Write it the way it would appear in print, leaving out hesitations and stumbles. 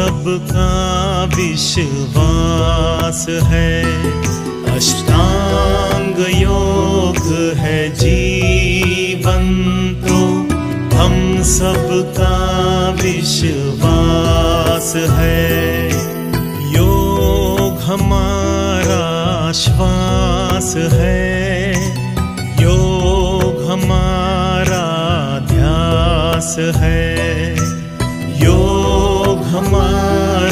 सबका विश्वास है। अष्टांग योग है जीवन तो हम सबका विश्वास है। योग हमारा श्वास है, योग हमारा ध्यास है।